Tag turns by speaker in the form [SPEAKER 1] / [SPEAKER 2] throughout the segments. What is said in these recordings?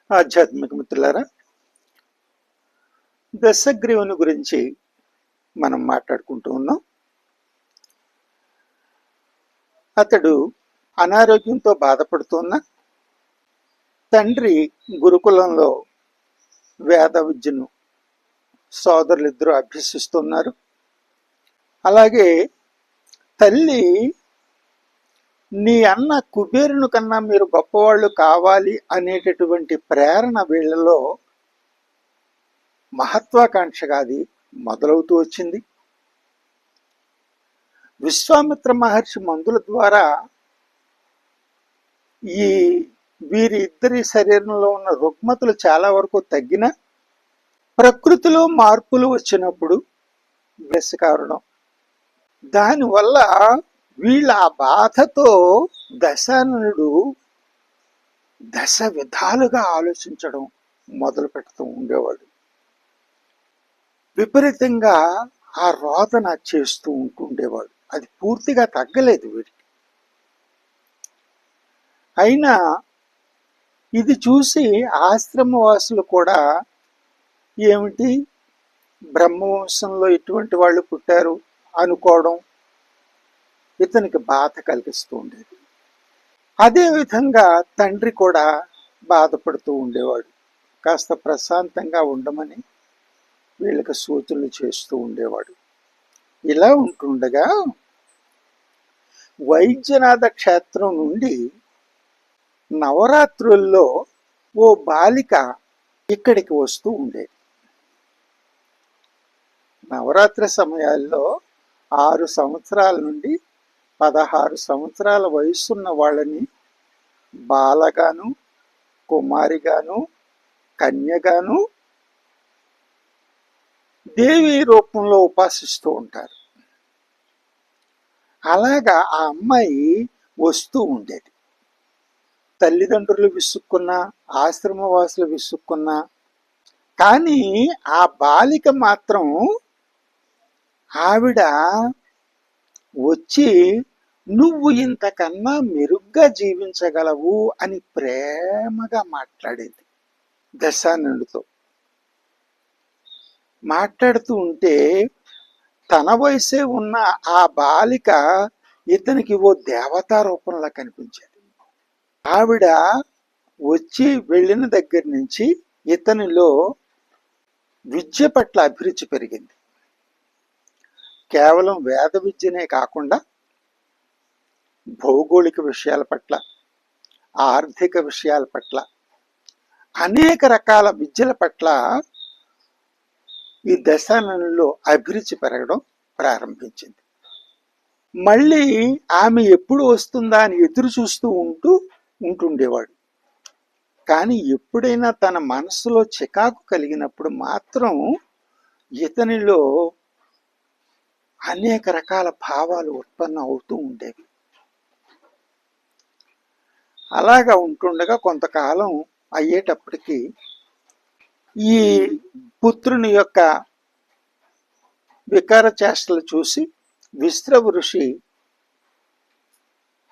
[SPEAKER 1] ఆధ్యాత్మిక మిత్రులారా, దశగ్రీవుని గురించి మనం మాట్లాడుకుంటూ ఉన్నాం. అతడు అనారోగ్యంతో బాధపడుతున్న తండ్రి గురుకులంలో వేద విద్యను సోదరులిద్దరూ అభ్యసిస్తున్నారు. అలాగే తల్లి, నీ అన్న కుబేరుని కన్నా మీరు గొప్పవాళ్ళు కావాలి అనేటటువంటి ప్రేరణ వీళ్ళలో మహత్వాకాంక్షగా అది మొదలవుతూ వచ్చింది. విశ్వామిత్ర మహర్షి మందుల ద్వారా ఈ వీరి ఇద్దరి శరీరంలో ఉన్న రుగ్మతలు చాలా వరకు తగ్గిన, ప్రకృతిలో మార్పులు వచ్చినప్పుడు బ్లెస్ కావడం, దానివల్ల వీళ్ళ ఆ బాధతో దశాననుడు దశ విధాలుగా ఆలోచించడం మొదలు పెడుతూ ఉండేవాడు. విపరీతంగా ఆ రోదన చేస్తూ ఉంటుండేవాడు. అది పూర్తిగా తగ్గలేదు వీడికి. అయినా ఇది చూసి ఆశ్రమవాసులు కూడా ఏమిటి, బ్రహ్మవంశంలో ఇటువంటి వాళ్ళు పుట్టారు అనుకోవడం ఇతనికి బాధ కలిగిస్తూ ఉండేది. అదేవిధంగా తండ్రి కూడా బాధపడుతూ ఉండేవాడు. కాస్త ప్రశాంతంగా ఉండమని వీళ్ళకి సూచనలు చేస్తూ ఉండేవాడు. ఇలా ఉంటుండగా వైద్యనాథ క్షేత్రం నుండి నవరాత్రుల్లో ఓ బాలిక ఇక్కడికి వస్తూ ఉండేది. నవరాత్రి సమయాల్లో 6 సంవత్సరాల నుండి 16 సంవత్సరాల వయసున్న వాళ్ళని బాలగాను, కుమారిగాను, కన్యగాను దేవి రూపంలో ఉపాసిస్తూ ఉంటారు. అలాగా ఆ అమ్మాయి వస్తూ ఉండేది. తల్లిదండ్రులు విసుక్కున్నా, ఆశ్రమవాసులు విసుక్కున్నా, కానీ ఆ బాలిక మాత్రం ఆవిడ వచ్చి నువ్వు ఇంతకన్నా మెరుగ్గా జీవించగలవు అని ప్రేమగా మాట్లాడేది. దశాననుడితో మాట్లాడుతూ ఉంటే తన వయసే ఉన్న ఆ బాలిక ఇతనికి ఓ దేవతా రూపంలో కనిపించేది. ఆవిడ వచ్చి వెళ్ళిన దగ్గర నుంచి ఇతనిలో విద్య పట్ల అభిరుచి పెరిగింది. కేవలం వేద విద్యనే కాకుండా భౌగోళిక విషయాల పట్ల, ఆర్థిక విషయాల పట్ల, అనేక రకాల విద్యల పట్ల ఈ దశాననులో అభిరుచి పెరగడం ప్రారంభించింది. మళ్ళీ ఆమె ఎప్పుడు వస్తుందా అని ఎదురు చూస్తూ ఉంటుండేవాడు. కానీ ఎప్పుడైనా తన మనసులో చికాకు కలిగినప్పుడు మాత్రం ఇతనిలో అనేక రకాల భావాలు ఉత్పన్నం అవుతూ ఉండేవి. అలాగా ఉంటుండగా కొంతకాలం అయ్యేటప్పటికి ఈ పుత్రుని యొక్క వికార చేష్టలు చూసి విశ్రవ ఋషి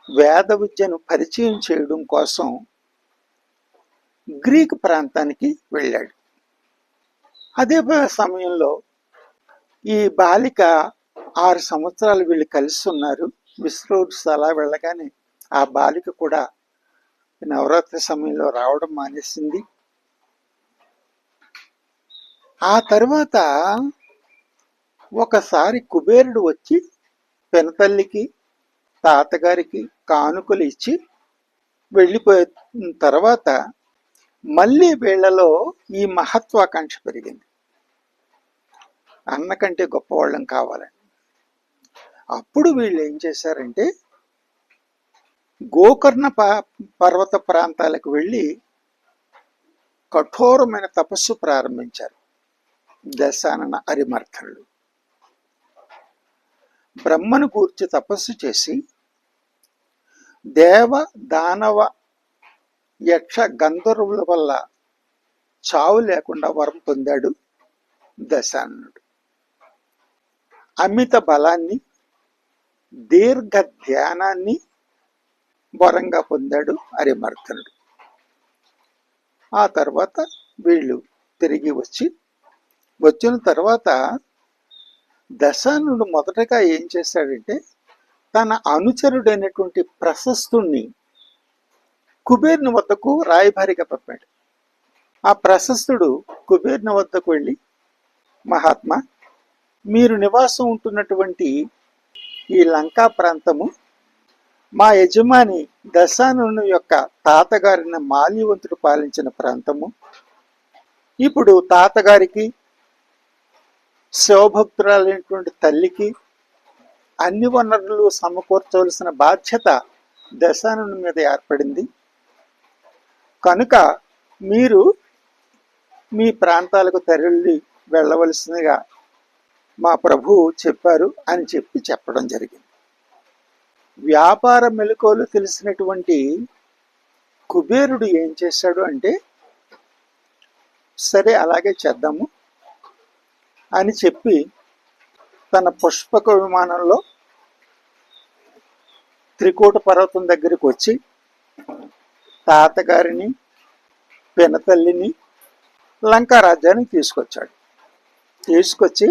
[SPEAKER 1] వేద విద్యను పరిచయం చేయడం కోసం గ్రీకు ప్రాంతానికి వెళ్ళాడు. అదే సమయంలో ఈ బాలిక 6 సంవత్సరాలు వీళ్ళు కలిసి ఉన్నారు. విశ్రవ ఋషి అలా వెళ్ళగానే ఆ బాలిక కూడా నవరాత్రి సమయంలో రావడం మానేసింది. ఆ తర్వాత ఒకసారి కుబేరుడు వచ్చి పెనతల్లికి, తాతగారికి కానుకలు ఇచ్చి వెళ్ళిపోయిన తర్వాత మళ్ళీ వీళ్లలో ఈ మహత్వాకాంక్ష పెరిగింది. అన్నకంటే గొప్పవాళ్ళం కావాలని. అప్పుడు వీళ్ళు ఏం చేశారంటే గోకర్ణ పర్వత ప్రాంతాలకు వెళ్ళి కఠోరమైన తపస్సు ప్రారంభించారు. దశానన అరిమర్థనుడు బ్రహ్మను గూర్చి తపస్సు చేసి దేవ, దానవ, యక్ష, గంధర్వుల వల్ల చావు లేకుండా వరం పొందాడు దశాననుడు. అమిత బలాన్ని, దీర్ఘ ధ్యానాన్ని వరంగా పొందాడు అరిమర్థనుడు. ఆ తర్వాత వీళ్ళు తిరిగి వచ్చిన తర్వాత దశాననుడు మొదటగా ఏం చేశాడంటే తన అనుచరుడైనటువంటి ప్రశస్తుణ్ణి కుబేరుని వద్దకు రాయబారిగా పంపాడు. ఆ ప్రశస్తుడు కుబేరుని వద్దకు వెళ్ళి, మహాత్మా, మీరు నివాసం ఉంటున్నటువంటి ఈ లంకా ప్రాంతము మా యజమాని దశాననుని యొక్క తాతగారిన మాల్యవంతుడు పాలించిన ప్రాంతము. ఇప్పుడు తాతగారికి, శివభక్తురాలైనటువంటి తల్లికి అన్ని వనరులు సమకూర్చవలసిన బాధ్యత దశాననుని మీద ఏర్పడింది. కనుక మీరు మీ ప్రాంతాలకు తరలి వెళ్ళవలసిందిగా మా ప్రభువు చెప్పారు అని చెప్పడం జరిగింది. వ్యాపార మెలకువలు తెలిసినటువంటి కుబేరుడు ఏం చేశాడు అంటే, సరే అలాగే చేద్దాము అని చెప్పి తన పుష్పక విమానంలో త్రికూట పర్వతం దగ్గరికి వచ్చి తాతగారిని, పినతల్లిని లంకా రాజ్యానికి తీసుకొచ్చి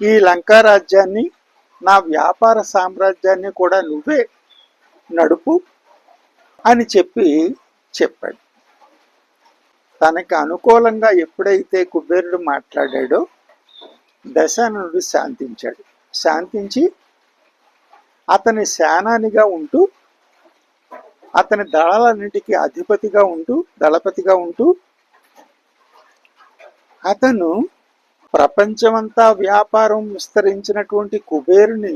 [SPEAKER 1] ఈ లంకా రాజ్యాన్ని, నా వ్యాపార సామ్రాజ్యాన్ని కూడా నువ్వే నడుపు అని చెప్పాడు. తనకి అనుకూలంగా ఎప్పుడైతే కుబేరుడు మాట్లాడాడో దశాననుడు శాంతించి అతని సేనానిగా ఉంటూ, అతని దళాలన్నిటికీ దళపతిగా ఉంటూ అతను ప్రపంచమంతా వ్యాపారం విస్తరించినటువంటి కుబేరుని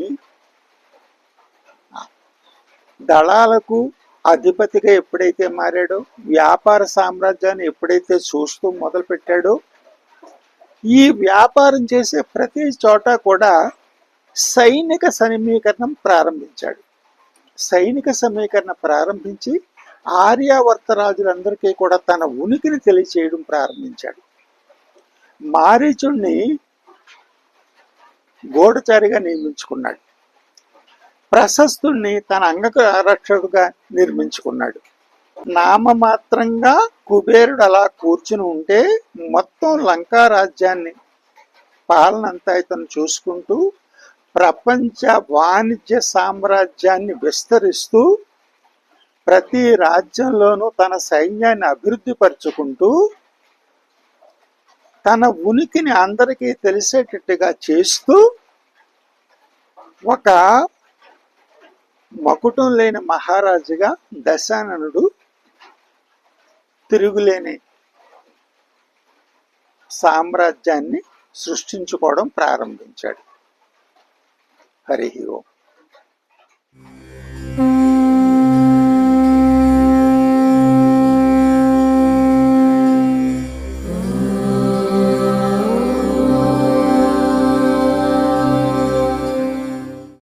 [SPEAKER 1] దళాలకు అధిపతిగా ఎప్పుడైతే మారాడో, వ్యాపార సామ్రాజ్యాన్ని ఎప్పుడైతే చూస్తూ మొదలు పెట్టాడో, ఈ వ్యాపారం చేసే ప్రతి చోట కూడా సైనిక సమీకరణం ప్రారంభించి ఆర్యావర్త రాజులందరికీ కూడా తన ఉనికిని తెలియచేయడం ప్రారంభించాడు. మారీచుణ్ణి గూఢచారిగా నియమించుకున్నాడు. ప్రశస్తుణ్ణి తన అంగరక్షకుడుగా నిర్మించుకున్నాడు. నామమాత్రంగా కుబేరుడు అలా కూర్చుని ఉంటే మొత్తం లంకా రాజ్యాన్ని పాలనంతా ఇతను చూసుకుంటూ ప్రపంచ వాణిజ్య సామ్రాజ్యాన్ని విస్తరిస్తూ ప్రతి రాజ్యంలోనూ తన సైన్యాన్ని అభివృద్ధి పరుచుకుంటూ తన ఉనికిని అందరికీ తెలిసేటట్టుగా చేస్తూ ఒక మకుటం లేని మహారాజుగా దశాననుడు తిరుగులేని సామ్రాజ్యాన్ని సృష్టించుకోవడం ప్రారంభించాడు. హరి ఓం.